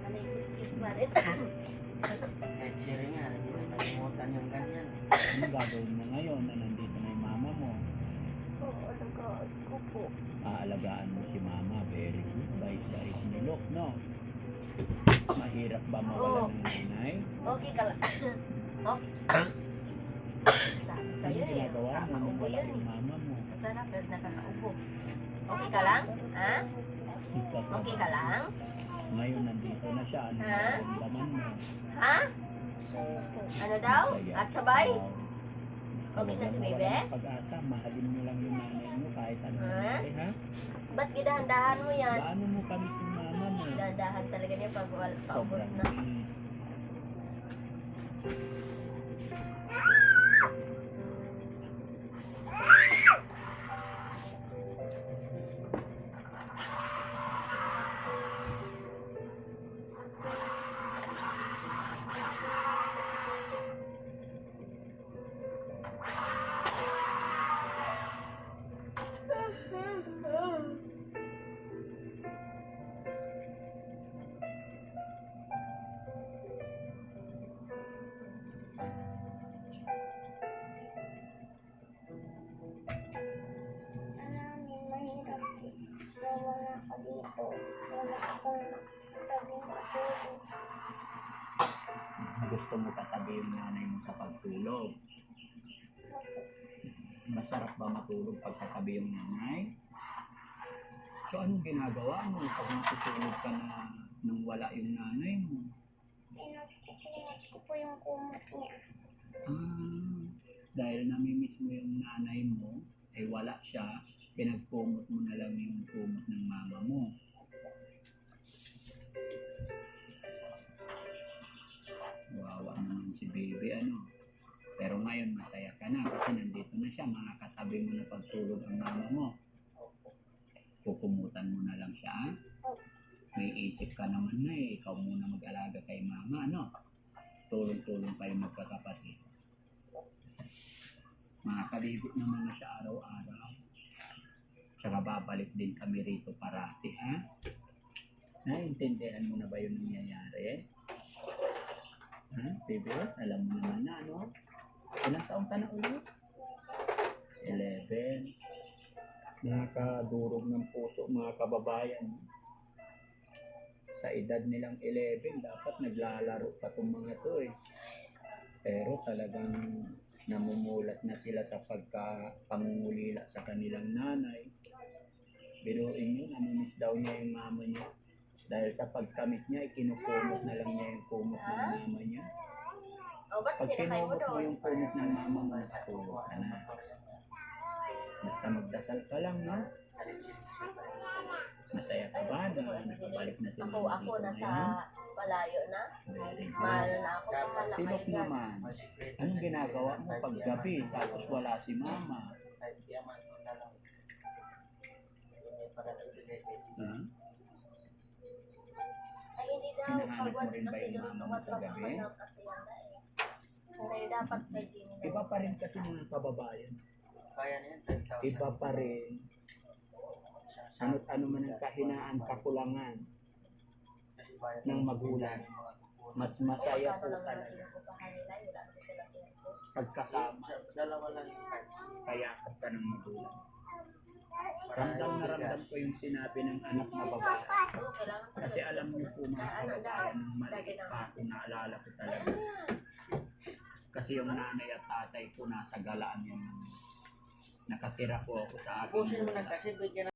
Nalikis-kis pa rin. Kahit sharing nga, hindi na kalimutan yung ganyan. Ano gagawin mo ngayon na nandito na yung mama mo? Oo, alagaan ko po. Aalagaan mo si mama. Very good. Bait-bait ni Lok, no? Mahirap ba mawala ng nanay? Okay ka lang. Okay. Sabi Ano sa'yo eh. ginagawa mo nung Nakakaubo wala yan yung eh. mama mo? Masarap pero nakakaubo. Okay ka lang? Ha? Okay ka lang? Ngayon nandito na siya. Ano Ha? nararamdaman mo? Ha? Ano daw? Masaya. At sabay? Wow. Okay na si Huwag Bebe? mawala ng pag-asa. Mahalin mo lang yung nanay mo kahit ano Ha? nangyari, ha? Ba't gidahan-dahan mo yan? Gaano mo kami si mama mo? Gidahan-dahan talaga niya pag paubos Sobrang na. bilis. Namin mahirap wala ka dito. Wala akong tabing katulog. Gusto mo katabi yung nanay mo sa pagtulog? Masarap ba matulog pag katabi yung nanay? So anong ginagawa mo pag matutulog ka na nang wala yung nanay mo? Pinagkukunat ko po yung kumot niya. Dahil namimiss mo yung nanay mo, ay wala siya, pinagkumot mo na lang yung kumot ng mama mo. Wawa naman si baby, ano. Pero ngayon masaya ka na kasi nandito na siya, makakatabi mo na pagtulog ang mama mo. Kukumutan mo na lang siya. May isip ka naman na eh, ikaw muna mag-alaga kay mama, no? Tulong-tulong kayo magkakapatid. Makakaligo naman na siya araw-araw. Tsaka babalik din kami rito parati, ha? Naintindihan mo na ba yung nangyayari? Ha, baby? Alam mo naman na, ano? Ilang taong ka na ulit? 11. Nakakadurog ng puso, mga kababayan. Sa edad nilang 11, dapat naglalaro pa itong mga to, eh. Pero talagang namumulat na sila sa pagkapangungulila sa kanilang nanay. Biruin nyo, namimiss daw niya yung mama niya. Dahil sa pagkamiss niya, ikinukumot na lang niya yung kumot ng mama niya. O, ba't Pag sinakay mo kinumot mo doon? yung kumot ng mama mo, nakatulog ka na. Basta magdasal ka lang, no? Masaya ka ba na nakabalik na si mama Ako dito nasa ngayon? palayo na. Very Mahal good. na ako. Mahal na Si Lok kayo. naman, anong ginagawa mo pag gabi tapos wala si mama? Kahit diyaman ko na lang. May pagkakabinigay. Ha? Ay, hindi daw. Hinahanap Pag mo once rin ba kasi yung doon mama mo sa tumatawag gabi? ka lang kasi yan na eh. Kaya dapat kay Jenny na. Iba pa rin kasi mga kababayan. Kaya na yan, 10,000. Iba pa rin. Ano't ano man ang kahinaan, kakulangan Kasi bayad ng magulang. Mas masaya po Kano lang talaga yung inuupahan nila. Wala na sila kinito. pagkasama. Dalawa lang yung card. Kayakap ka ng magulang. Ramdam na ramdam ko yung sinabi ng anak na babae. Oo, kailangan ko Kasi alam niyo po mga kababayan, nung maliit pa ako, naalala ko talaga. Kasi yung nanay at tatay ko nasa galaan yun. Nakatira po ako sa aking Pusin mo na lola. kasi bigyan